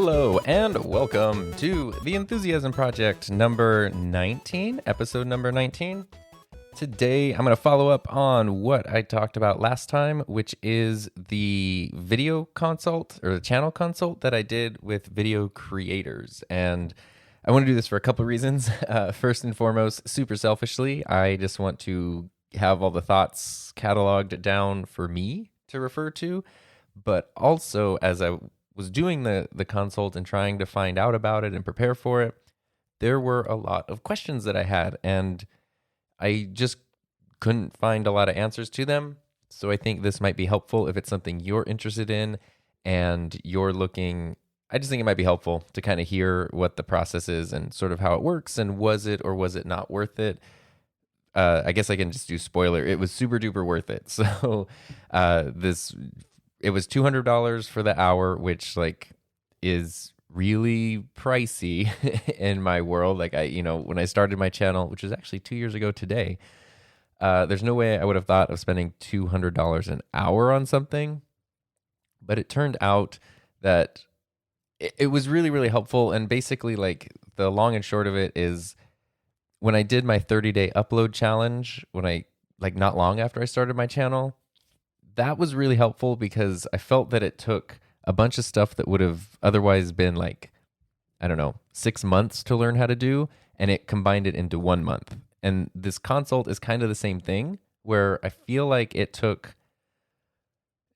Hello and welcome to the Enthusiasm Project number 19, episode number 19. Today I'm going to follow up on what I talked about last time, which is the video consult or the channel consult that I did with video creators. And I want to do this for a couple of reasons. First and foremost, super selfishly, I just want to have all the thoughts cataloged down for me to refer to. But also, as I was doing the consult and trying to find out about it and prepare for it, there were a lot of questions that I had, and I just couldn't find a lot of answers to them. So I think this might be helpful if it's something you're interested in and you're looking. I just think it might be helpful to kind of hear what the process is and sort of how it works, and was it or was it not worth it? I guess I can just do spoiler. It was super duper worth it. So it was $200 for the hour, which is really pricey in my world. When I started my channel, which was actually 2 years ago today, there's no way I would have thought of spending $200 an hour on something. But it turned out that it was really, really helpful. And basically, the long and short of it is, when I did my 30-day upload challenge, not long after I started my channel, that was really helpful because I felt that it took a bunch of stuff that would have otherwise been 6 months to learn how to do, and it combined it into 1 month. And this consult is kind of the same thing, where I feel like it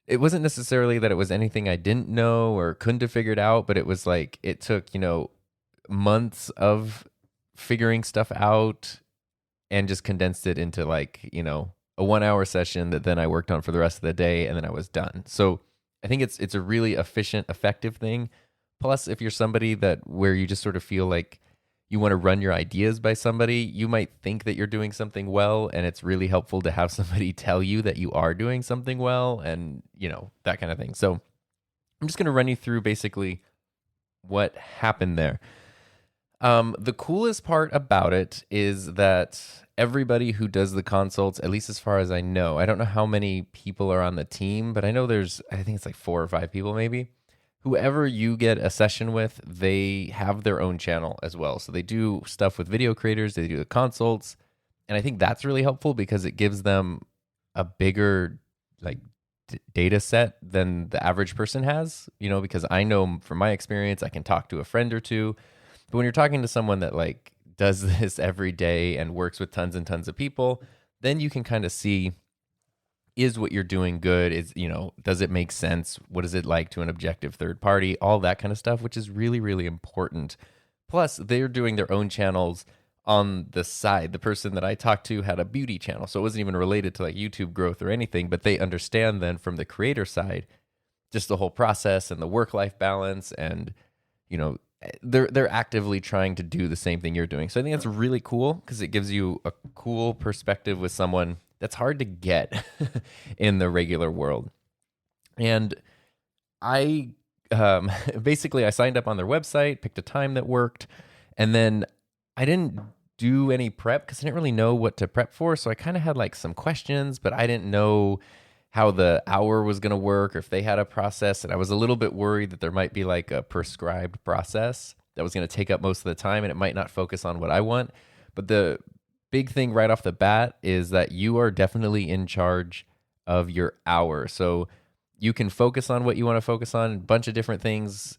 wasn't necessarily that it was anything I didn't know or couldn't have figured out, but it was it took, months of figuring stuff out and just condensed it into a 1 hour session that then I worked on for the rest of the day, and then I was done. So I think it's a really efficient, effective thing. Plus, if you're somebody where you just sort of feel like you want to run your ideas by somebody, you might think that you're doing something well, and it's really helpful to have somebody tell you that you are doing something well, and that kind of thing. So I'm just going to run you through basically what happened there. The coolest part about it is that everybody who does the consults, at least as far as I know, I don't know how many people are on the team, but I know I think it's 4 or 5 people maybe. Whoever you get a session with, they have their own channel as well. So they do stuff with video creators, they do the consults. And I think that's really helpful because it gives them a bigger data set than the average person has, because I know from my experience, I can talk to a friend or two. But when you're talking to someone that does this every day and works with tons and tons of people, then you can kind of see, is what you're doing good? Does it make sense? What is it like to an objective third party? All that kind of stuff, which is really, really important. Plus, they're doing their own channels on the side. The person that I talked to had a beauty channel, so it wasn't even related to YouTube growth or anything, but they understand then from the creator side, just the whole process and the work-life balance, and, they're actively trying to do the same thing you're doing. So I think that's really cool because it gives you a cool perspective with someone that's hard to get in the regular world. And I basically I signed up on their website, picked a time that worked, and then I didn't do any prep because I didn't really know what to prep for. So I kind of had some questions, but I didn't know how the hour was going to work or if they had a process. And I was a little bit worried that there might be a prescribed process that was going to take up most of the time and it might not focus on what I want. But the big thing right off the bat is that you are definitely in charge of your hour. So you can focus on what you want to focus on, a bunch of different things,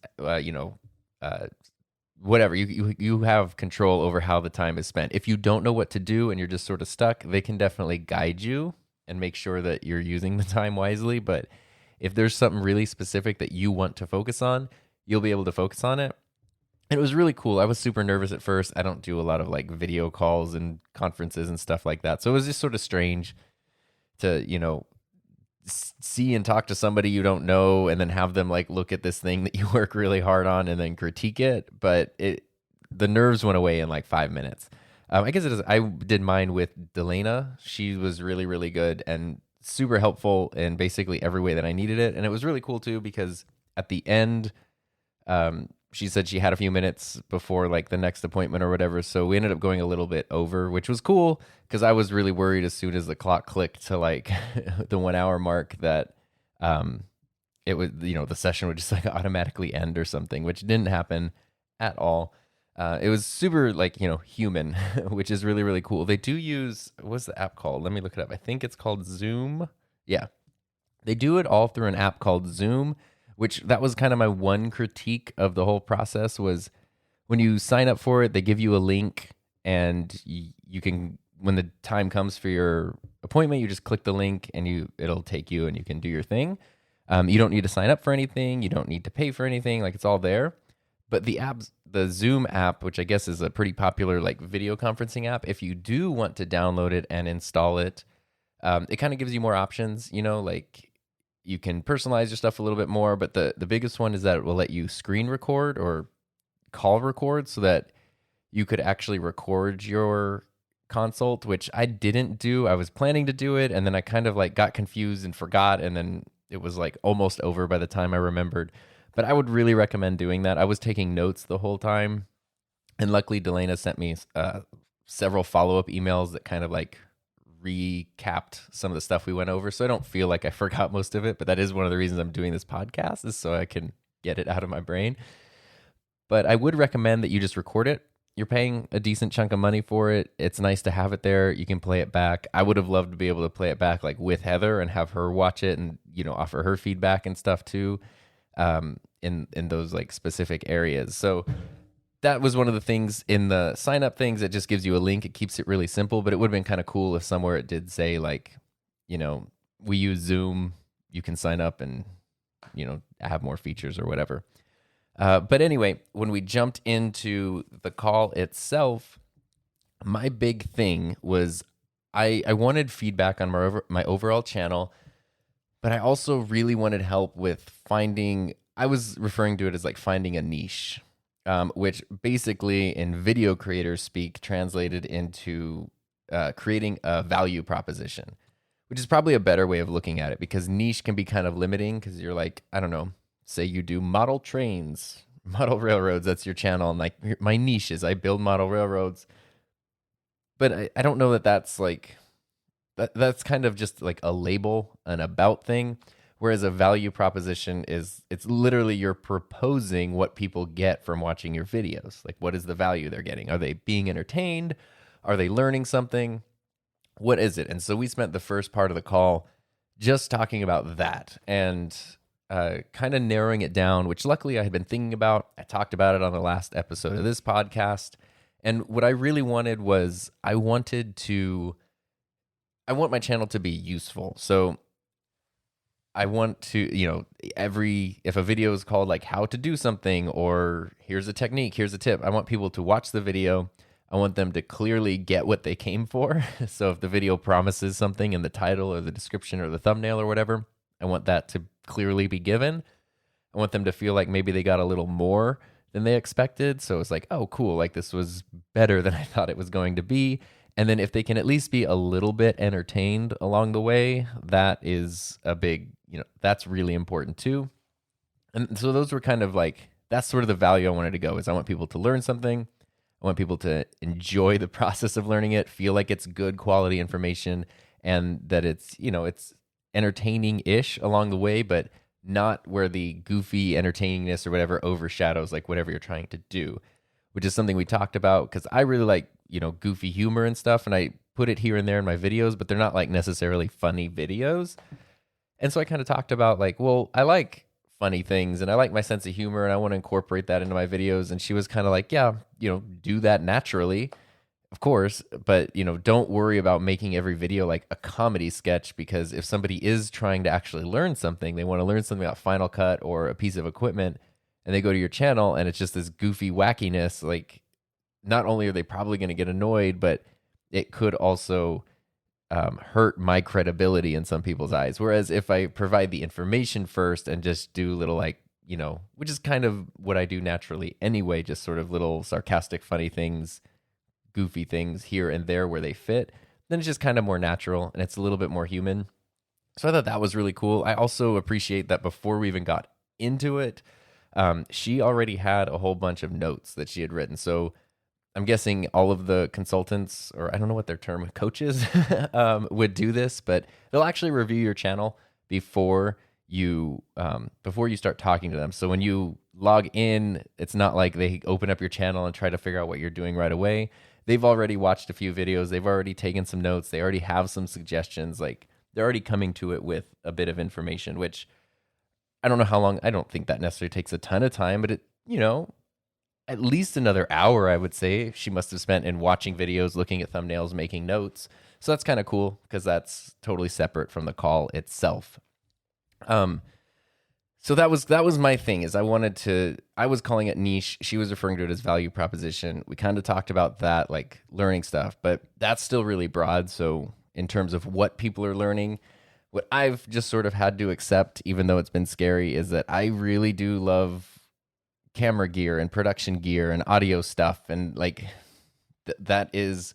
whatever. You have control over how the time is spent. If you don't know what to do and you're just sort of stuck, they can definitely guide you and make sure that you're using the time wisely. But if there's something really specific that you want to focus on, you'll be able to focus on it. And it was really cool. I was super nervous at first. I don't do a lot of video calls and conferences and stuff like that. So it was just sort of strange to, see and talk to somebody you don't know and then have them look at this thing that you work really hard on and then critique it. But the nerves went away in 5 minutes. I guess it is. I did mine with Delana. She was really, really good and super helpful in basically every way that I needed it. And it was really cool too, because at the end, she said she had a few minutes before the next appointment or whatever. So we ended up going a little bit over, which was cool because I was really worried as soon as the clock clicked to the 1 hour mark that it would, the session would just like automatically end or something, which didn't happen at all. It was super like, human, which is really, really cool. They do use, what's the app called? Let me look it up. I think it's called Zoom. Yeah. They do it all through an app called Zoom, which that was kind of my one critique of the whole process was when you sign up for it, they give you a link and you can, when the time comes for your appointment, you just click the link and it'll take you and you can do your thing. You don't need to sign up for anything. You don't need to pay for anything. Like it's all there. But the Zoom app, which I guess is a pretty popular like video conferencing app, if you do want to download it and install it, it kind of gives you more options, like you can personalize your stuff a little bit more. But the biggest one is that it will let you screen record or call record so that you could actually record your consult, which I didn't do. I was planning to do it, and then I kind of like got confused and forgot, and then it was like almost over by the time I remembered. But I would really recommend doing that. I was taking notes the whole time, and luckily Delana sent me several follow-up emails that kind of like recapped some of the stuff we went over, so I don't feel like I forgot most of it. But that is one of the reasons I'm doing this podcast, is so I can get it out of my brain. But I would recommend that you just record it. You're paying a decent chunk of money for it. It's nice to have it there. You can play it back. I would have loved to be able to play it back like with Heather and have her watch it and, offer her feedback and stuff too, in those like specific areas. So that was one of the things in the sign up things. It just gives you a link. It keeps it really simple, but it would have been kind of cool if somewhere it did say like, we use Zoom, you can sign up and, have more features or whatever. But anyway, when we jumped into the call itself, my big thing was I wanted feedback on my overall channel, but I also really wanted help with I was referring to it as like finding a niche, which basically in video creators speak translated into creating a value proposition, which is probably a better way of looking at it, because niche can be kind of limiting because you're like, I don't know, say you do model trains, model railroads, that's your channel. And like my niche is I build model railroads. But I don't know that's like, that's kind of just like a label, an about thing. Whereas a value proposition it's literally you're proposing what people get from watching your videos. Like what is the value they're getting? Are they being entertained? Are they learning something? What is it? And so we spent the first part of the call just talking about that. And kind of narrowing it down, which luckily I had been thinking about. I talked about it on the last episode of this podcast. And what I really wanted was I want my channel to be useful. So I want to, if a video is called like how to do something or here's a technique, here's a tip, I want people to watch the video. I want them to clearly get what they came for. So if the video promises something in the title or the description or the thumbnail or whatever, I want that to clearly be given. I want them to feel like maybe they got a little more than they expected. So it's like, oh, cool. Like this was better than I thought it was going to be. And then if they can at least be a little bit entertained along the way, that is a big, that's really important too. And so those were kind of like, that's sort of the value I wanted to go is I want people to learn something. I want people to enjoy the process of learning it, feel like it's good quality information and that it's, it's entertaining-ish along the way, but not where the goofy entertainingness or whatever overshadows like whatever you're trying to do, which is something we talked about because I really like, goofy humor and stuff, and I put it here and there in my videos, but they're not like necessarily funny videos. And so I kind of talked about like, well, I like funny things and I like my sense of humor and I want to incorporate that into my videos. And she was kind of like, yeah, do that naturally. Of course, but don't worry about making every video like a comedy sketch, because if somebody is trying to actually learn something, they want to learn something about Final Cut or a piece of equipment, and they go to your channel and it's just this goofy wackiness, like not only are they probably going to get annoyed, but it could also hurt my credibility in some people's eyes. Whereas if I provide the information first and just do little like, which is kind of what I do naturally anyway, just sort of little sarcastic, funny things, goofy things here and there where they fit, then it's just kind of more natural and it's a little bit more human. So I thought that was really cool. I also appreciate that before we even got into it, she already had a whole bunch of notes that she had written. So I'm guessing all of the consultants, or I don't know what their term, coaches, would do this, but they'll actually review your channel before before you start talking to them. So when you log in, it's not like they open up your channel and try to figure out what you're doing right away. They've already watched a few videos. They've already taken some notes. They already have some suggestions. Like they're already coming to it with a bit of information, which I don't know how long. I don't think that necessarily takes a ton of time, but at least another hour, I would say, she must have spent in watching videos, looking at thumbnails, making notes. So that's kind of cool because that's totally separate from the call itself. So that was my thing is I was calling it niche. She was referring to it as value proposition. We kind of talked about that, like learning stuff, but that's still really broad. So in terms of what people are learning, what I've just sort of had to accept, even though it's been scary, is that I really do love camera gear and production gear and audio stuff. And like that is,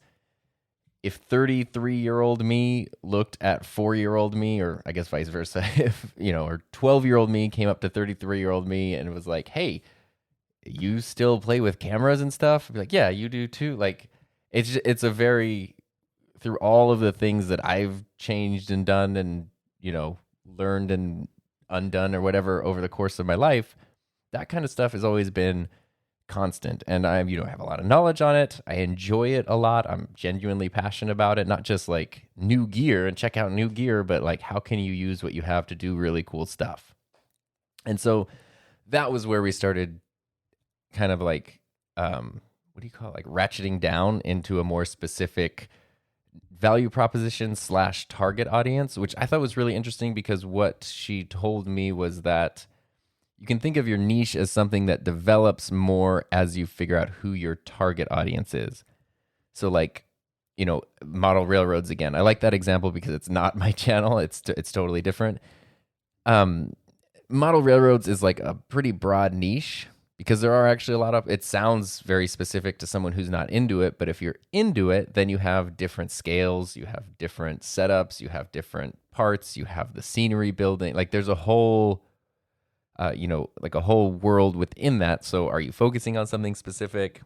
if 33-year-old me looked at 4-year-old me, or I guess vice versa, if, or 12-year-old me came up to 33-year-old me and was like, hey, you still play with cameras and stuff? I'd be like, yeah, you do too. Like, it's a very, through all of the things that I've changed and done and, learned and undone or whatever over the course of my life, that kind of stuff has always been constant. And I have a lot of knowledge on it. I enjoy it a lot. I'm genuinely passionate about it, not just like new gear and check out new gear, but like how can you use what you have to do really cool stuff. And so that was where we started kind of like, what do you call it? Like ratcheting down into a more specific value proposition / target audience, which I thought was really interesting because what she told me was that you can think of your niche as something that develops more as you figure out who your target audience is. So like, model railroads again. I like that example because it's not my channel. It's totally different. Model railroads is like a pretty broad niche because there are actually it sounds very specific to someone who's not into it. But if you're into it, then you have different scales, you have different setups, you have different parts, you have the scenery building. Like there's a whole like a whole world within that. So are you focusing on something specific?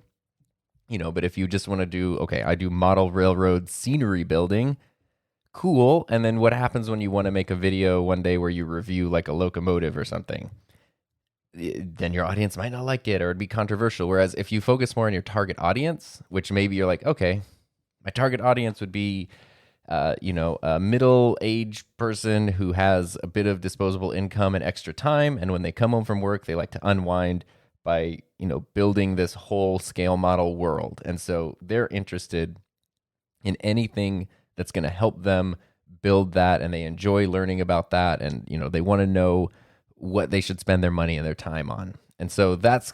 But if you just want to do, okay, I do model railroad scenery building, cool. And then what happens when you want to make a video one day where you review like a locomotive or something? Then your audience might not like it or it'd be controversial. Whereas if you focus more on your target audience, which maybe you're like, okay, my target audience would be a middle-aged person who has a bit of disposable income and extra time. And when they come home from work, they like to unwind by, building this whole scale model world. And so they're interested in anything that's going to help them build that. And they enjoy learning about that. And, they want to know what they should spend their money and their time on. And so that's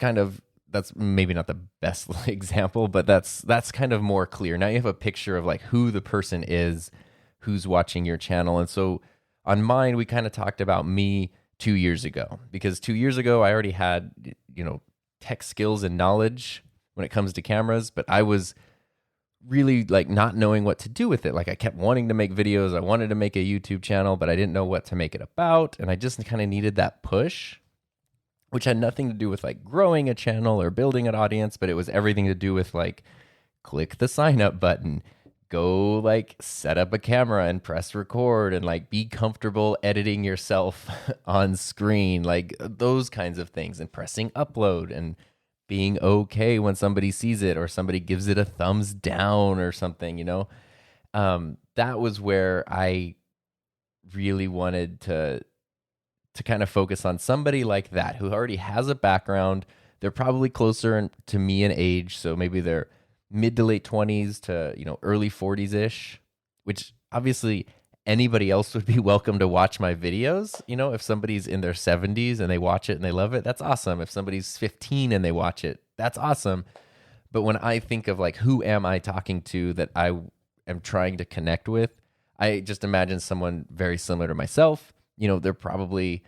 maybe not the best example, but that's kind of more clear. Now you have a picture of like who the person is, who's watching your channel. And so on mine, we kind of talked about me 2 years ago, because 2 years ago, I already had, tech skills and knowledge when it comes to cameras, but I was really like not knowing what to do with it. Like I kept wanting to make videos. I wanted to make a YouTube channel, but I didn't know what to make it about. And I just kind of needed that push, which had nothing to do with like growing a channel or building an audience, but it was everything to do with like click the sign up button, go like set up a camera and press record and like be comfortable editing yourself on screen, like those kinds of things, and pressing upload and being okay when somebody sees it or somebody gives it a thumbs down or something, that was where I really wanted to kind of focus on somebody like that who already has a background. They're probably closer to me in age. So maybe they're mid to late 20s to, early 40s ish, which obviously anybody else would be welcome to watch my videos. If somebody's in their 70s and they watch it and they love it, that's awesome. If somebody's 15 and they watch it, that's awesome. But when I think of like, who am I talking to that I am trying to connect with, I just imagine someone very similar to myself. They're probably,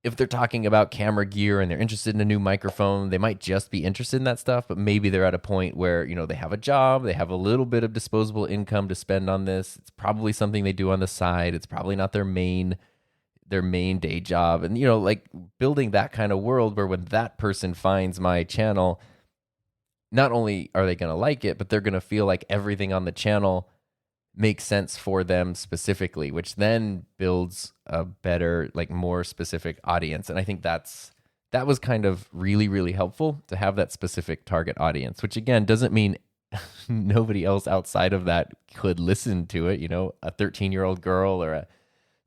if they're talking about camera gear and they're interested in a new microphone, they might just be interested in that stuff, but maybe they're at a point where, they have a job, they have a little bit of disposable income to spend on this. It's probably something they do on the side. It's probably not their main day job. And, like building that kind of world where when that person finds my channel, not only are they going to like it, but they're going to feel like everything on the channel make sense for them specifically, which then builds a better, like more specific audience. And I think that was kind of really, really helpful to have that specific target audience, which again doesn't mean nobody else outside of that could listen to it. A 13-year-old girl or a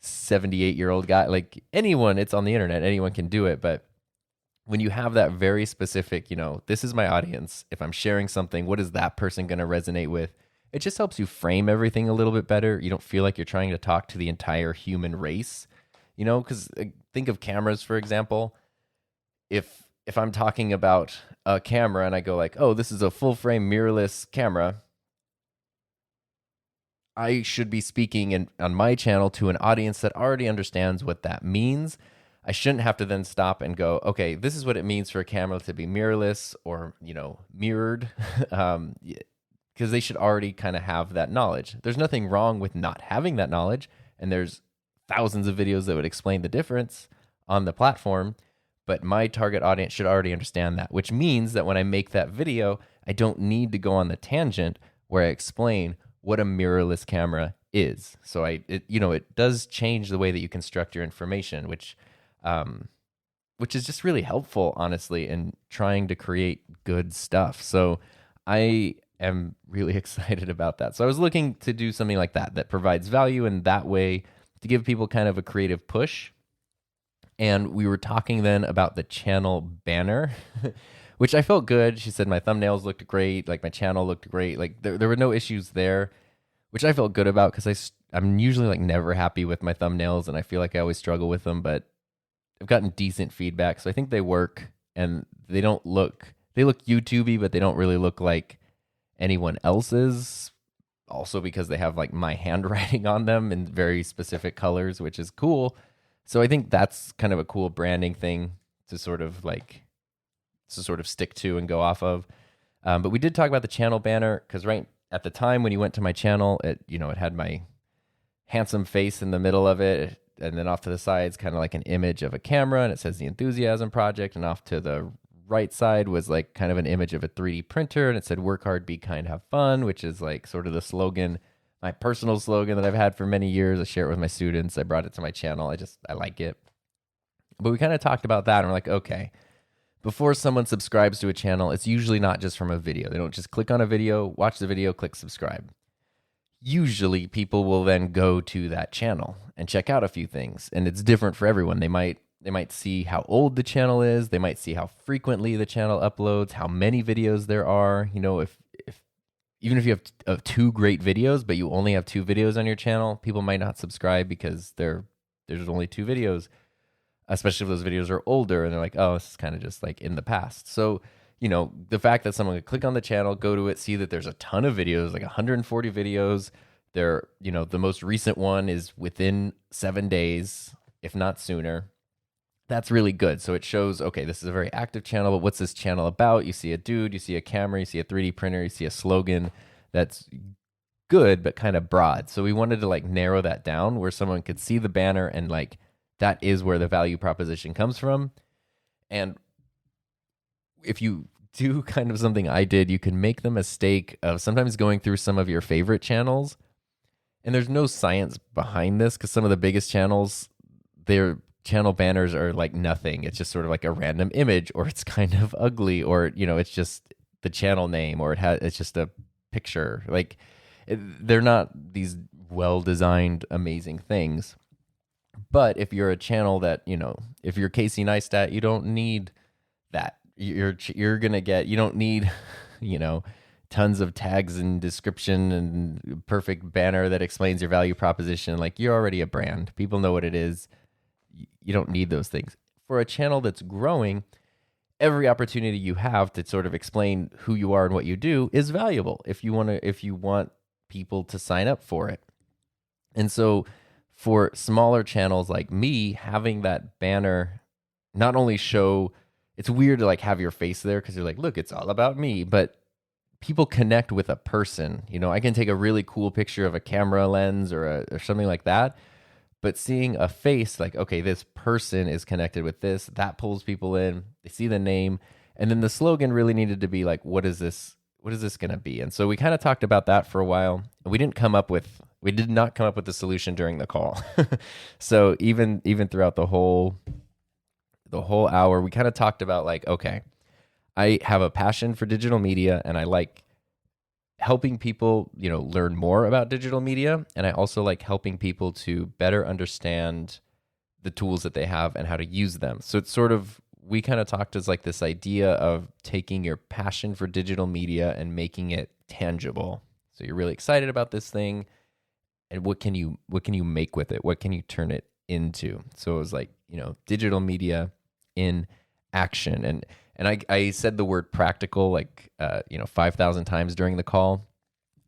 78-year-old guy, like anyone, it's on the internet, anyone can do it. But when you have that very specific, this is my audience. If I'm sharing something, what is that person going to resonate with? It just helps you frame everything a little bit better. You don't feel like you're trying to talk to the entire human race, because think of cameras, for example. If I'm talking about a camera and I go like, oh, this is a full frame mirrorless camera, I should be speaking on my channel to an audience that already understands what that means. I shouldn't have to then stop and go, okay, this is what it means for a camera to be mirrorless or, mirrored. Because they should already kind of have that knowledge. There's nothing wrong with not having that knowledge. And there's thousands of videos that would explain the difference on the platform. But my target audience should already understand that, which means that when I make that video, I don't need to go on the tangent where I explain what a mirrorless camera is. So it does change the way that you construct your information, which is just really helpful, honestly, in trying to create good stuff. So I am really excited about that. So I was looking to do something like that provides value in that way to give people kind of a creative push. And we were talking then about the channel banner, which I felt good. She said my thumbnails looked great, like my channel looked great. Like there were no issues there, which I felt good about because I'm usually like never happy with my thumbnails and I feel like I always struggle with them, but I've gotten decent feedback. So I think they work and they look YouTubey, but they don't really look like anyone else's. Also because they have like my handwriting on them in very specific colors, which is cool. So I think that's kind of a cool branding thing to sort of stick to and go off of. But we did talk about the channel banner because right at the time when you went to my channel, it had my handsome face in the middle of it. And then off to the sides, kind of like an image of a camera, and it says the Enthusiasm Project. And off to the right side was like kind of an image of a 3D printer, and it said work hard, be kind, have fun, which is like sort of the slogan, my personal slogan that I've had for many years. I share it with my students. I brought it to my channel. I like it. But we kind of talked about that, and we're like, okay, before someone subscribes to a channel, it's usually not just from a video. They don't just click on a video, watch the video, click subscribe. Usually people will then go to that channel and check out a few things, and it's different for everyone. They might see how old the channel is. They might see how frequently the channel uploads, how many videos there are. Even if you have two great videos, but you only have two videos on your channel, people might not subscribe because there's only two videos, especially if those videos are older and they're like, oh, this is kind of just like in the past. So, the fact that someone could click on the channel, go to it, see that there's a ton of videos, like 140 videos. The most recent one is within 7 days, if not sooner. That's really good. So it shows, okay, this is a very active channel, but what's this channel about? You see a dude, you see a camera, you see a 3D printer, you see a slogan that's good, but kind of broad. So we wanted to like narrow that down where someone could see the banner and like, that is where the value proposition comes from. And if you do kind of something I did, you can make the mistake of sometimes going through some of your favorite channels. And there's no science behind this because some of the biggest channels, their channel banners are like nothing. It's just sort of like a random image, or it's kind of ugly, or it's just the channel name, or it's just a picture. Like they're not these well-designed, amazing things. But if you're a channel that, if you're Casey Neistat, you don't need that. You're gonna get, you don't need, tons of tags and description and perfect banner that explains your value proposition. Like you're already a brand. People know what it is. You don't need those things. For a channel that's growing, every opportunity you have to sort of explain who you are and what you do is valuable if you want people to sign up for it. And so for smaller channels like me, having that banner not only show, it's weird to like have your face there because you're like, look, it's all about me, but people connect with a person. I can take a really cool picture of a camera lens or something like that, but seeing a face like, okay, this person is connected with this, that pulls people in. They see the name. And then the slogan really needed to be like, what is this what is this going to be? And so we kind of talked about that for a while. We did not come up with the solution during the call. So even throughout the whole hour, we kind of talked about like, okay, I have a passion for digital media and I like helping people, learn more about digital media. And I also like helping people to better understand the tools that they have and how to use them. So it's sort of, we kind of talked as like this idea of taking your passion for digital media and making it tangible. So you're really excited about this thing, and what can you make with it? What can you turn it into? So it was like, digital media in action. And I said the word practical like 5,000 times during the call.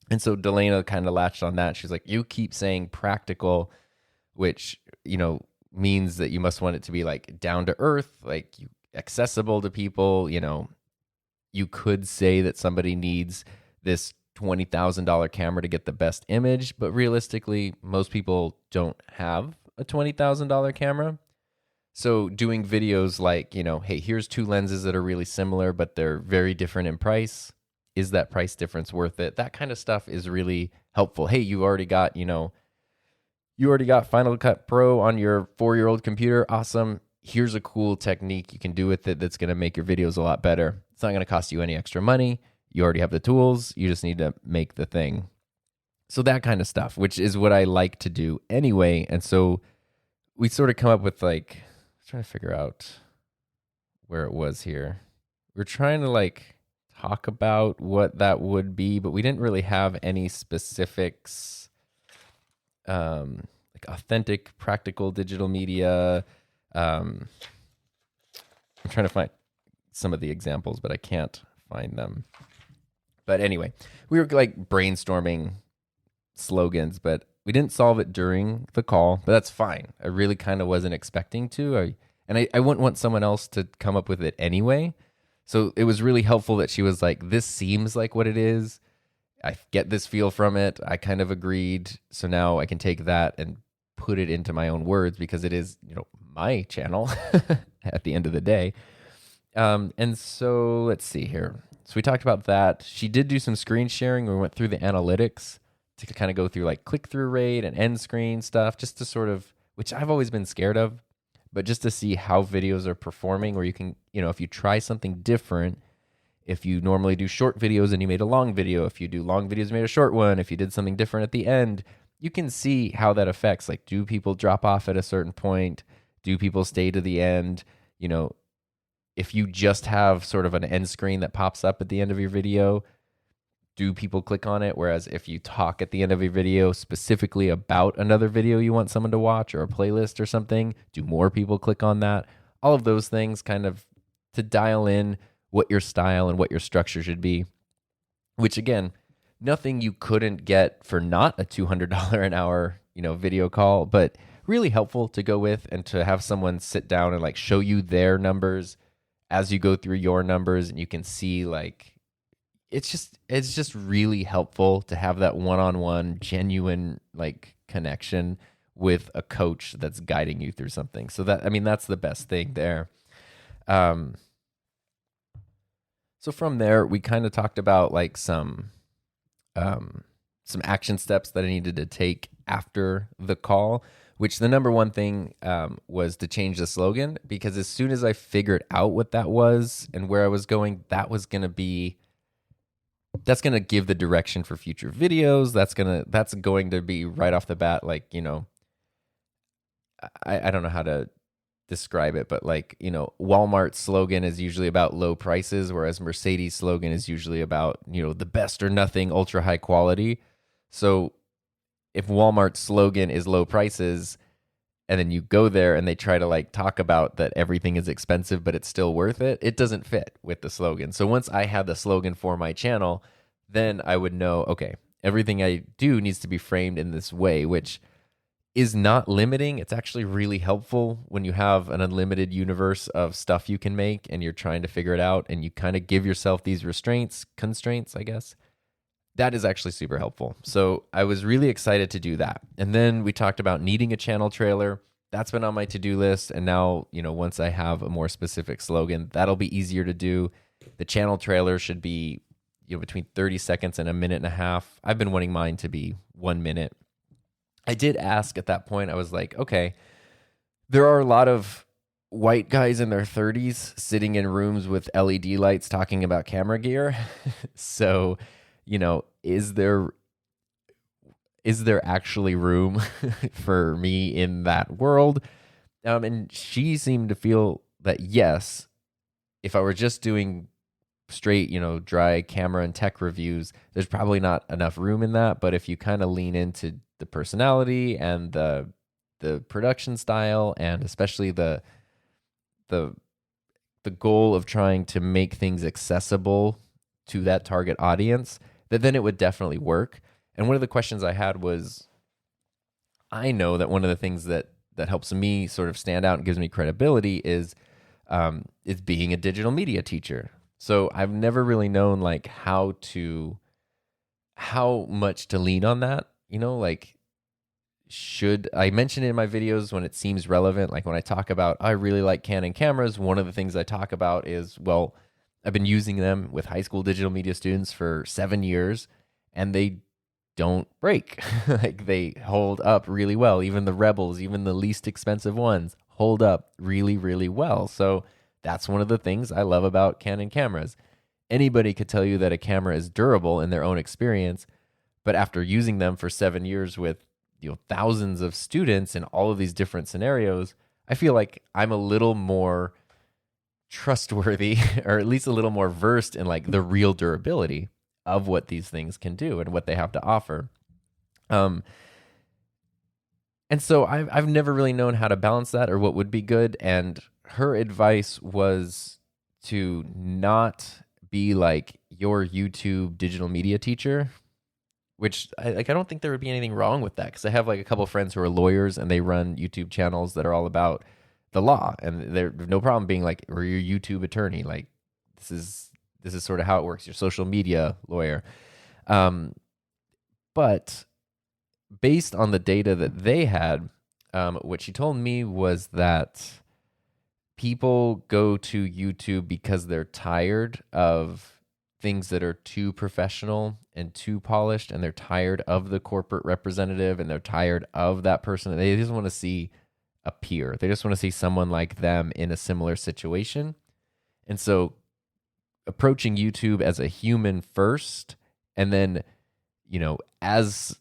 And so Delana kind of latched on that. She's like, you keep saying practical, which, means that you must want it to be like down to earth, like accessible to people. You could say that somebody needs this $20,000 camera to get the best image, but realistically, most people don't have a $20,000 camera. So doing videos like, hey, here's two lenses that are really similar, but they're very different in price. Is that price difference worth it? That kind of stuff is really helpful. Hey, you already got Final Cut Pro on your 4-year-old computer. Awesome. Here's a cool technique you can do with it that's going to make your videos a lot better. It's not going to cost you any extra money. You already have the tools. You just need to make the thing. So that kind of stuff, which is what I like to do anyway. And so we sort of come up with like, trying to figure out where it was here. We're trying to like talk about what that would be, but we didn't really have any specifics. Like authentic, practical digital media. I'm trying to find some of the examples, but I can't find them. But anyway, we were like brainstorming slogans, but we didn't solve it during the call, but that's fine. I really kind of wasn't expecting to. I wouldn't want someone else to come up with it anyway. So it was really helpful that she was like, this seems like what it is. I get this feel from it. I kind of agreed. So now I can take that and put it into my own words because it is, my channel at the end of the day. And so let's see here. So we talked about that. She did do some screen sharing. We went through the analytics to kind of go through like click-through rate and end screen stuff, just to sort of, which I've always been scared of, but just to see how videos are performing, where you can, if you try something different, if you normally do short videos and you made a long video, if you do long videos and made a short one, if you did something different at the end, you can see how that affects. Like, do people drop off at a certain point? Do people stay to the end? If you just have sort of an end screen that pops up at the end of your video, do people click on it? Whereas if you talk at the end of your video specifically about another video you want someone to watch or a playlist or something, do more people click on that? All of those things kind of to dial in what your style and what your structure should be, which again, nothing you couldn't get for not a $200 an hour, video call, but really helpful to go with and to have someone sit down and like show you their numbers as you go through your numbers, and you can see like, it's just really helpful to have that one-on-one genuine like connection with a coach that's guiding you through something. So that's the best thing there. So from there, we kind of talked about like some action steps that I needed to take after the call, which the number one thing was to change the slogan, because as soon as I figured out what that was and where I was going, that's going to give the direction for future videos. That's going to be right off the bat, like, I don't know how to describe it, but like, Walmart's slogan is usually about low prices, whereas Mercedes' slogan is usually about, the best or nothing, ultra high quality. So if Walmart's slogan is low prices, and then you go there and they try to like talk about that everything is expensive, but it's still worth it, it doesn't fit with the slogan. So once I had the slogan for my channel, then I would know, okay, everything I do needs to be framed in this way, which is not limiting. It's actually really helpful when you have an unlimited universe of stuff you can make and you're trying to figure it out and you kind of give yourself these constraints, I guess. That is actually super helpful. So I was really excited to do that. And then we talked about needing a channel trailer. That's been on my to-do list. And now, once I have a more specific slogan, that'll be easier to do. The channel trailer should be, between 30 seconds and a minute and a half. I've been wanting mine to be 1 minute. I did ask at that point, I was like, okay, there are a lot of white guys in their 30s sitting in rooms with LED lights talking about camera gear. So, is there actually room for me in that world? And she seemed to feel that yes, if I were just doing straight, dry camera and tech reviews, there's probably not enough room in that. But if you kind of lean into the personality and the production style, and especially the goal of trying to make things accessible to that target audience, then it would definitely work. And one of the questions I had was, I know that one of the things that helps me sort of stand out and gives me credibility is being a digital media teacher. So I've never really known like how much to lean on that, should I mention it in my videos when it seems relevant? Like when I talk about, I really like Canon cameras, one of the things I talk about is, well, I've been using them with high school digital media students for 7 years and they don't break. Like they hold up really well. Even the Rebels, even the least expensive ones hold up really, really well. So that's one of the things I love about Canon cameras. Anybody could tell you that a camera is durable in their own experience, but after using them for 7 years with thousands of students in all of these different scenarios, I feel like I'm a little more trustworthy, or at least a little more versed in like the real durability of what these things can do and what they have to offer. And so I've never really known how to balance that or what would be good. And her advice was to not be like your YouTube digital media teacher, which I don't think there would be anything wrong with that, because I have like a couple of friends who are lawyers and they run YouTube channels that are all about the law, and there's no problem being like, or your YouTube attorney. Like this is sort of how it works. Your social media lawyer. But based on the data that they had, what she told me was that people go to YouTube because they're tired of things that are too professional and too polished, and they're tired of the corporate representative, and they're tired of that person. They just want to see a peer. They just want to see someone like them in a similar situation. And so approaching YouTube as a human first, and then, as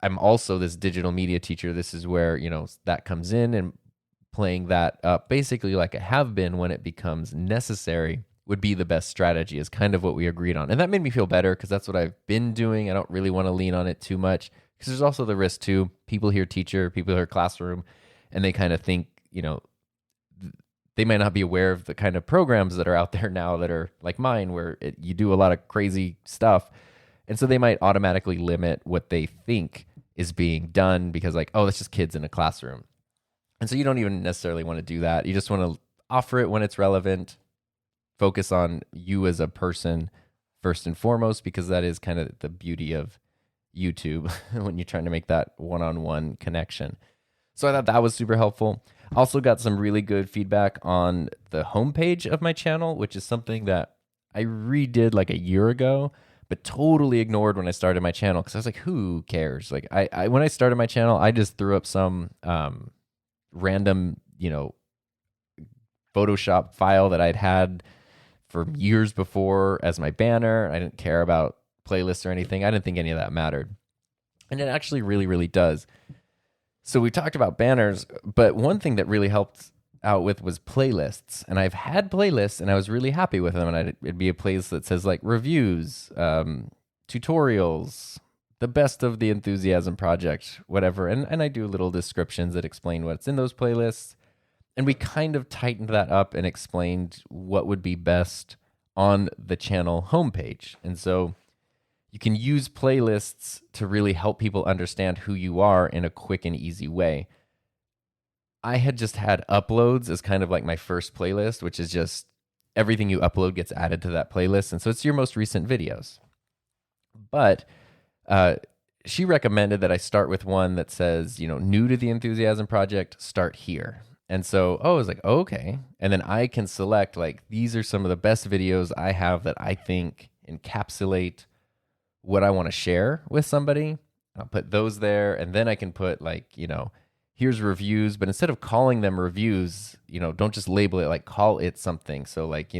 I'm also this digital media teacher, this is where, that comes in, and playing that up basically like I have been when it becomes necessary would be the best strategy, is kind of what we agreed on. And that made me feel better, because that's what I've been doing. I don't really want to lean on it too much, because there's also the risk too. People hear teacher, people hear classroom, and they kind of think, they might not be aware of the kind of programs that are out there now that are like mine, where you do a lot of crazy stuff. And so they might automatically limit what they think is being done, because like, oh, that's just kids in a classroom. And so you don't even necessarily want to do that. You just want to offer it when it's relevant, focus on you as a person first and foremost, because that is kind of the beauty of YouTube when you're trying to make that one-on-one connection. So I thought that was super helpful. Also got some really good feedback on the homepage of my channel, which is something that I redid like a year ago, but totally ignored when I started my channel, because I was like, who cares? Like I when I started my channel, I just threw up some random, Photoshop file that I'd had for years before as my banner. I didn't care about playlists or anything. I didn't think any of that mattered. And it actually really, really does. So we talked about banners, but one thing that really helped out with was playlists. And I've had playlists and I was really happy with them. And it'd be a playlist that says like reviews, tutorials, the best of the enthusiasm project, whatever. And I do little descriptions that explain what's in those playlists. And we kind of tightened that up and explained what would be best on the channel homepage. And so you can use playlists to really help people understand who you are in a quick and easy way. I had just had uploads as kind of like my first playlist, which is just everything you upload gets added to that playlist. And so it's your most recent videos. But she recommended that I start with one that says, new to the enthusiasm project, start here. And so, I was like, oh, okay. And then I can select like, these are some of the best videos I have that I think encapsulate what I want to share with somebody. I'll put those there, and then I can put like, here's reviews, but instead of calling them reviews, don't just label it, like call it something. So like,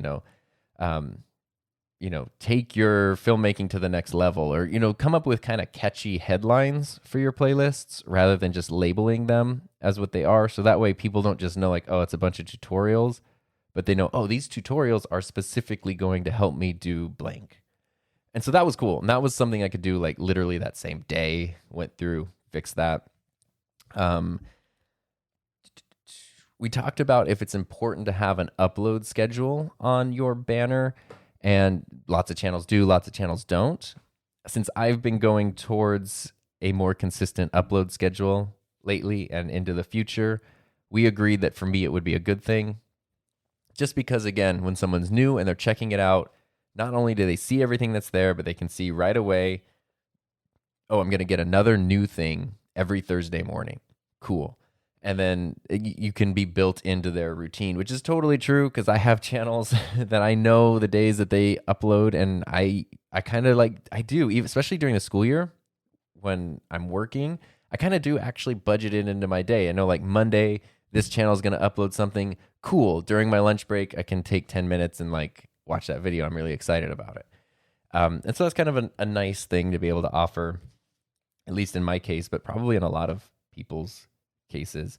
take your filmmaking to the next level, or, come up with kind of catchy headlines for your playlists rather than just labeling them as what they are. So that way people don't just know like, oh, it's a bunch of tutorials, but they know, oh, these tutorials are specifically going to help me do blank. And so that was cool. And that was something I could do like literally that same day, went through, fixed that. We talked about if it's important to have an upload schedule on your banner, and lots of channels do, lots of channels don't. Since I've been going towards a more consistent upload schedule lately and into the future, we agreed that for me it would be a good thing. Just because, again, when someone's new and they're checking it out, not only do they see everything that's there, but they can see right away, oh, I'm going to get another new thing every Thursday morning. Cool. And then you can be built into their routine, which is totally true because I have channels that I know the days that they upload, and I kind of like, I do, especially during the school year when I'm working, I kind of do actually budget it into my day. I know like Monday, this channel is going to upload something cool. During my lunch break, I can take 10 minutes and like watch that video. I'm really excited about it. And so that's kind of a nice thing to be able to offer, at least in my case, but probably in a lot of people's cases.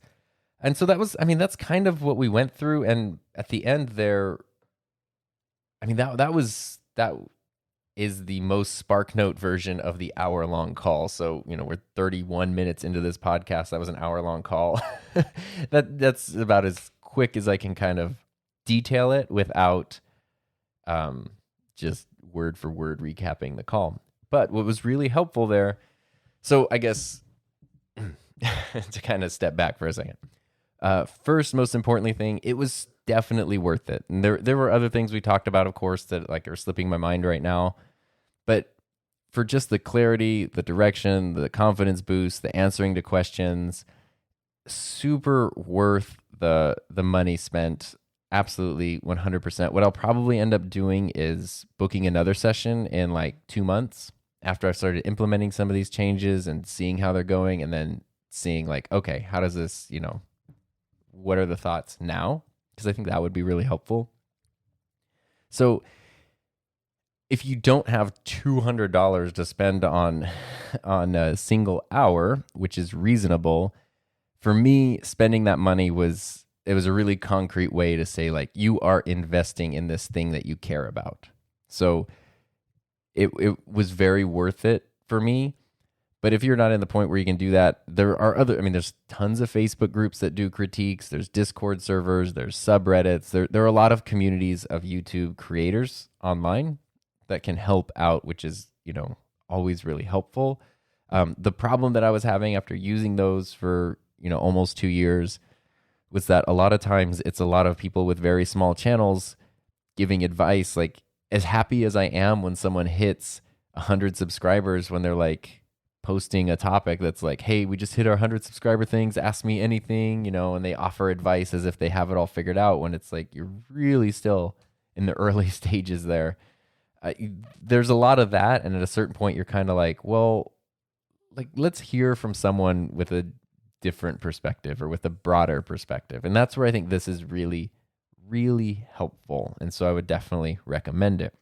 And so that's kind of what we went through. And at the end there, that is the most SparkNote version of the hour-long call. So, we're 31 minutes into this podcast. That was an hour-long call. That's about as quick as I can kind of detail it without just word for word recapping the call. But what was really helpful there, so I guess to kind of step back for a second. First, most importantly thing, it was definitely worth it. And there were other things we talked about, of course, that like are slipping my mind right now. But for just the clarity, the direction, the confidence boost, the answering to questions, super worth the money spent. Absolutely 100%. What I'll probably end up doing is booking another session in like 2 months after I've started implementing some of these changes and seeing how they're going, and then seeing like, okay, how does this, what are the thoughts now? Because I think that would be really helpful. So if you don't have $200 to spend on a single hour, which is reasonable, for me, spending that money was a really concrete way to say like, you are investing in this thing that you care about. So it was very worth it for me. But if you're not in the point where you can do that, there are there's tons of Facebook groups that do critiques. There's Discord servers, there's subreddits. There are a lot of communities of YouTube creators online that can help out, which is, always really helpful. The problem that I was having after using those for, almost 2 years was that a lot of times it's a lot of people with very small channels giving advice. Like, as happy as I am when someone hits 100 subscribers, when they're like, posting a topic that's like, hey, we just hit our 100 subscriber things, ask me anything, and they offer advice as if they have it all figured out, when it's like, you're really still in the early stages there. There's a lot of that. And at a certain point, you're kind of like, well, like, let's hear from someone with a different perspective or with a broader perspective. And that's where I think this is really, really helpful. And so I would definitely recommend it.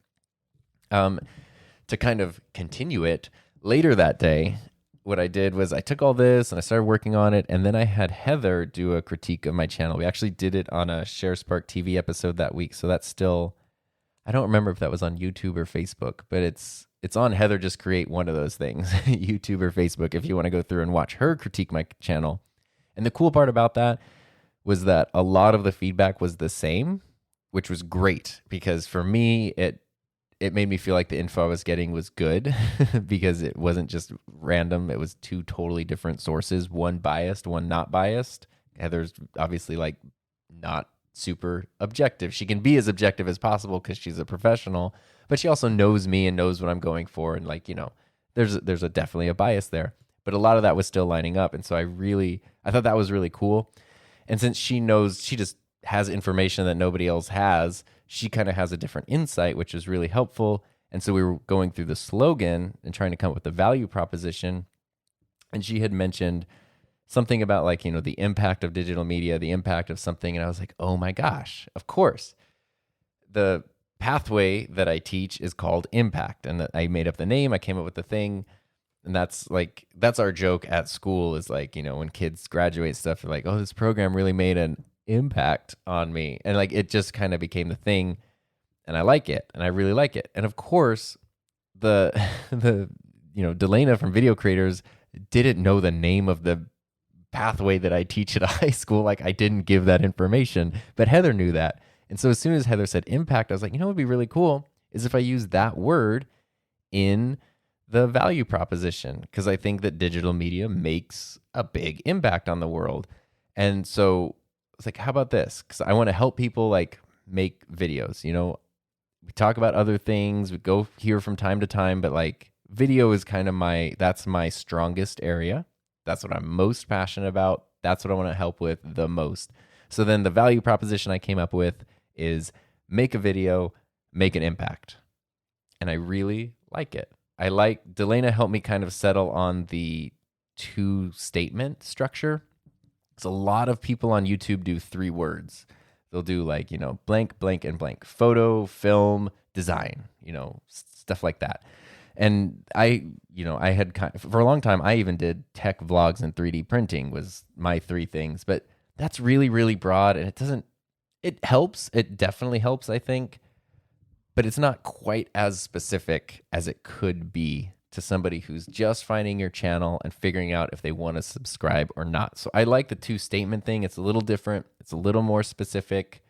To kind of continue it, later that day, what I did was I took all this and I started working on it, and then I had Heather do a critique of my channel. We actually did it on a ShareSpark TV episode that week, so that's still, I don't remember if that was on YouTube or Facebook, but it's on Heather. Just create one of those things, YouTube or Facebook, if you want to go through and watch her critique my channel. And the cool part about that was that a lot of the feedback was the same, which was great, because for me, it made me feel like the info I was getting was good because it wasn't just random. It was two totally different sources, one biased, one not biased. Heather's obviously like not super objective. She can be as objective as possible because she's a professional, but she also knows me and knows what I'm going for. And like, there's definitely a bias there, but a lot of that was still lining up. And so I thought that was really cool. And since she knows, she just has information that nobody else has, she kind of has a different insight, which is really helpful. And so we were going through the slogan and trying to come up with the value proposition. And she had mentioned something about like, the impact of digital media, the impact of something. And I was like, oh my gosh, of course. The pathway that I teach is called Impact. And I made up the name, I came up with the thing. And that's our joke at school is like, when kids graduate stuff, they're like, oh, this program really made an impact on me. And like, it just kind of became the thing. And I like it. And I really like it. And of course, the Delana from Video Creators didn't know the name of the pathway that I teach at a high school. Like I didn't give that information, but Heather knew that. And so as soon as Heather said impact, I was like, what would be really cool is if I use that word in the value proposition, because I think that digital media makes a big impact on the world. And so it's like, how about this? Because I want to help people like make videos. We talk about other things, we go here from time to time, but like video is kind of that's my strongest area. That's what I'm most passionate about. That's what I want to help with the most. So then the value proposition I came up with is make a video, make an impact. And I really like it. Delana helped me kind of settle on the 2-statement structure. So a lot of people on YouTube do 3 words. They'll do like, blank, blank, and blank. Photo, film, design, stuff like that. And I had for a long time, I even did tech vlogs and 3D printing was my 3 things. But that's really, really broad. And it helps. It definitely helps, I think. But it's not quite as specific as it could be to somebody who's just finding your channel and figuring out if they want to subscribe or not. So I like the 2-statement thing. It's a little different. It's a little more specific.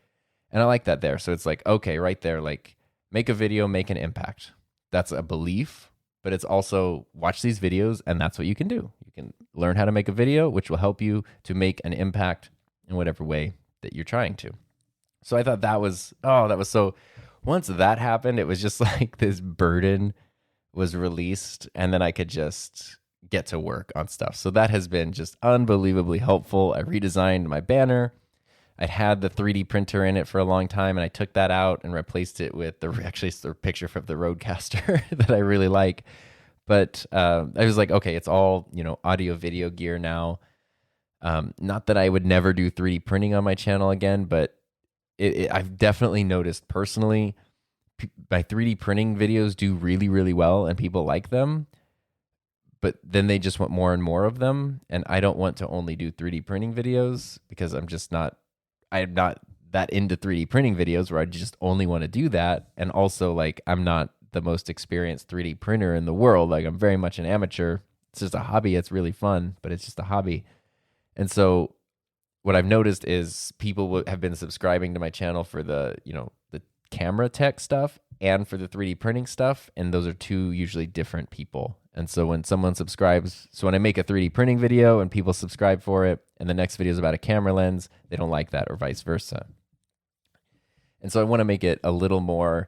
And I like that there. So it's like, okay, right there, like make a video, make an impact. That's a belief, but it's also watch these videos and that's what you can do. You can learn how to make a video, which will help you to make an impact in whatever way that you're trying to. So I thought that was so... Once that happened, it was just like this burden was released and then I could just get to work on stuff. So that has been just unbelievably helpful. I redesigned my banner. I'd had the 3D printer in it for a long time and I took that out and replaced it with the picture from the Rodecaster that I really like. But I was like, okay, it's all, audio video gear now. Not that I would never do 3D printing on my channel again, but I've definitely noticed personally, my 3D printing videos do really, really well and people like them, but then they just want more and more of them. And I don't want to only do 3D printing videos because I'm not that into 3D printing videos where I just only want to do that. And also like, I'm not the most experienced 3D printer in the world. Like I'm very much an amateur. It's just a hobby. It's really fun, but it's just a hobby. And so what I've noticed is people have been subscribing to my channel for the camera tech stuff and for the 3D printing stuff. And those are 2 usually different people. And so when someone subscribes, when I make a 3D printing video and people subscribe for it, and the next video is about a camera lens, they don't like that or vice versa. And so I want to make it a little more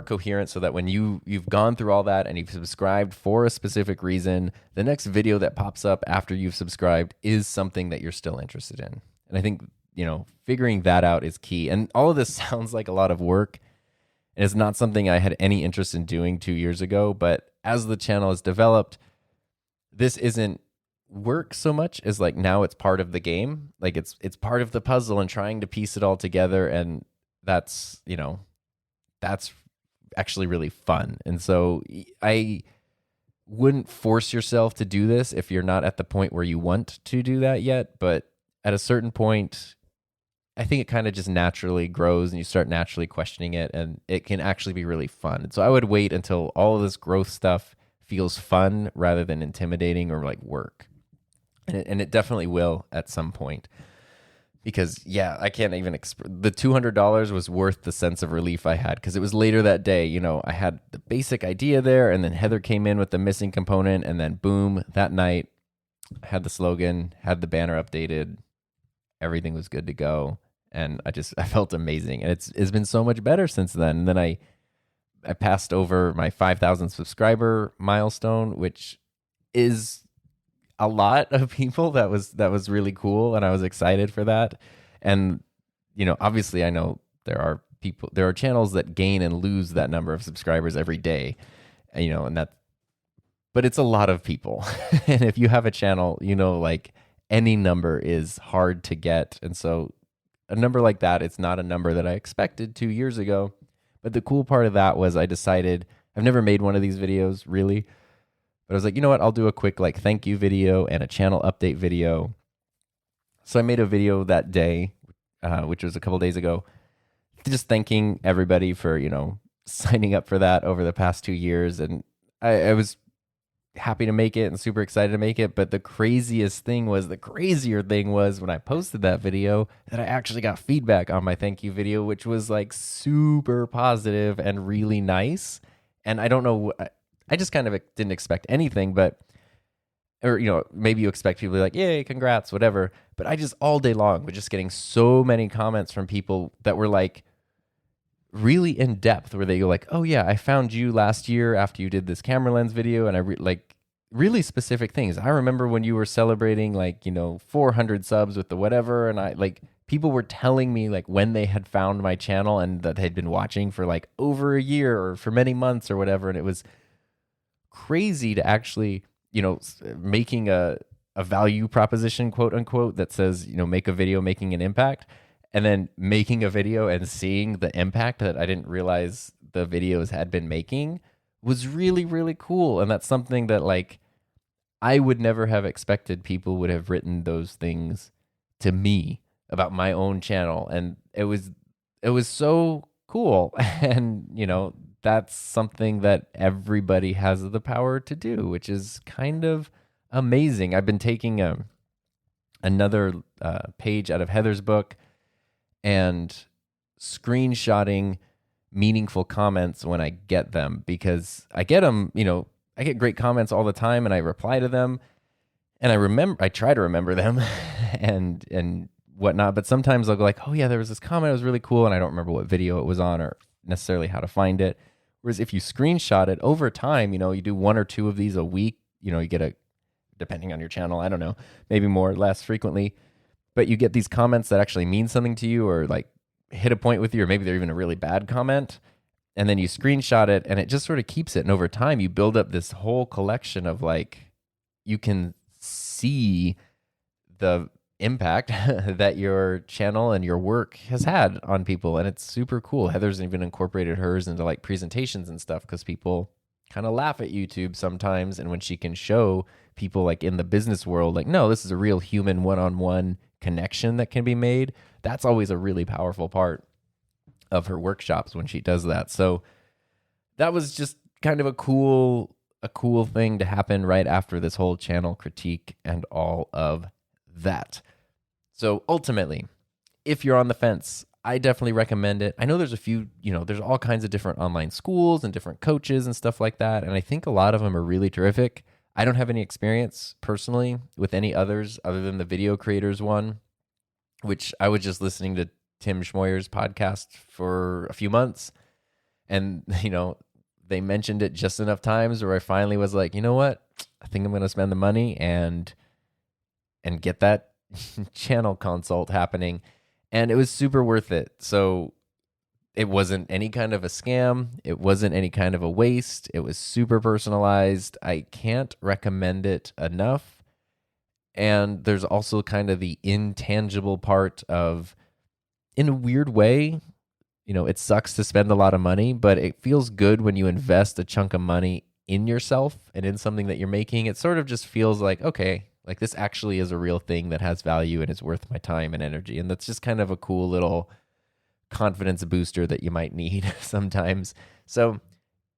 coherent so that when you've gone through all that and you've subscribed for a specific reason, the next video that pops up after you've subscribed is something that you're still interested in. And I think, figuring that out is key. And all of this sounds like a lot of work. And it's not something I had any interest in doing 2 years ago. But as the channel has developed, this isn't work so much as like now it's part of the game. Like it's part of the puzzle and trying to piece it all together. And that's actually really fun. And so I wouldn't force yourself to do this if you're not at the point where you want to do that yet. But at a certain point, I think it kind of just naturally grows and you start naturally questioning it and it can actually be really fun. And so I would wait until all of this growth stuff feels fun rather than intimidating or like work. And it definitely will at some point. Because, yeah, I can't even the $200 was worth the sense of relief I had because it was later that day. I had the basic idea there and then Heather came in with the missing component and then boom, that night I had the slogan, had the banner updated, everything was good to go. And I felt amazing. And it's been so much better since then. And then I passed over my 5,000 subscriber milestone, which is a lot of people. That was really cool. And I was excited for that. And, obviously I know there are there are channels that gain and lose that number of subscribers every day, but it's a lot of people. And if you have a channel, like any number is hard to get. And so a number like that, it's not a number that I expected 2 years ago. But the cool part of that was I decided, I've never made one of these videos really, but I was like, you know what? I'll do a quick like thank you video and a channel update video. So I made a video that day, which was a couple days ago, just thanking everybody for, signing up for that over the past 2 years. And I was happy to make it and super excited to make it. But the crazier thing was when I posted that video that I actually got feedback on my thank you video, which was like super positive and really nice. And I don't know, I just kind of didn't expect anything, or maybe you expect people to be like, yay, congrats, whatever. But I just all day long was just getting so many comments from people that were like really in depth, where they go like, oh yeah, I found you last year after you did this camera lens video, and I like really specific things. I remember when you were celebrating 400 subs with the whatever, and I like people were telling me like when they had found my channel and that they'd been watching for like over a year or for many months or whatever. And it was crazy to actually, making a value proposition, quote unquote, that says, make a video making an impact, and then making a video and seeing the impact that I didn't realize the videos had been making was really, really cool. And that's something that like I would never have expected people would have written those things to me about my own channel. And it was so cool. And, that's something that everybody has the power to do, which is kind of amazing. I've been taking another page out of Heather's book and screenshotting meaningful comments when I get them, because I get them, I get great comments all the time and I reply to them and I try to remember them and whatnot. But sometimes I'll go like, oh yeah, there was this comment, it was really cool, and I don't remember what video it was on or necessarily how to find it. Whereas if you screenshot it over time, you do 1 or 2 of these a week, you get depending on your channel, I don't know, maybe more or less frequently, but you get these comments that actually mean something to you or like hit a point with you, or maybe they're even a really bad comment. And then you screenshot it and it just sort of keeps it. And over time you build up this whole collection of like, you can see the impact that your channel and your work has had on people. And it's super cool. Heather's even incorporated hers into like presentations and stuff, because people kind of laugh at YouTube sometimes. And when she can show people like in the business world, like, no, this is a real human one-on-one connection that can be made. That's always a really powerful part of her workshops when she does that. So that was just kind of a cool thing to happen right after this whole channel critique and all of that. So ultimately, if you're on the fence, I definitely recommend it. I know there's a few, there's all kinds of different online schools and different coaches and stuff like that. And I think a lot of them are really terrific. I don't have any experience personally with any others other than the video creators one, which I was just listening to Tim Schmoyer's podcast for a few months. And, they mentioned it just enough times where I finally was like, you know what? I think I'm going to spend the money and get that channel consult happening. And it was super worth it. So it wasn't any kind of a scam. It wasn't any kind of a waste. It was super personalized. I can't recommend it enough. And there's also kind of the intangible part of, in a weird way, it sucks to spend a lot of money, but it feels good when you invest a chunk of money in yourself and in something that you're making. It sort of just feels like, okay, like this actually is a real thing that has value and is worth my time and energy. And that's just kind of a cool little confidence booster that you might need sometimes. So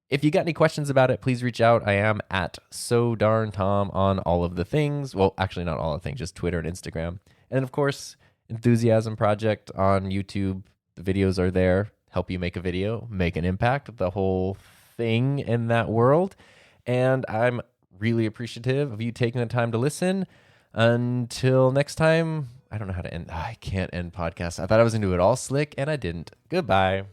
if you got any questions about it, please reach out. I am at So Darn Tom on all of the things. Well, actually not all of the things, just Twitter and Instagram. And of course, Enthusiasm Project on YouTube. The videos are there. Help you make a video, make an impact, the whole thing in that world. And I'm really appreciative of you taking the time to listen. Until next time, I don't know how to end. I can't end podcasts. I thought I was going to do it all slick, and I didn't. Goodbye.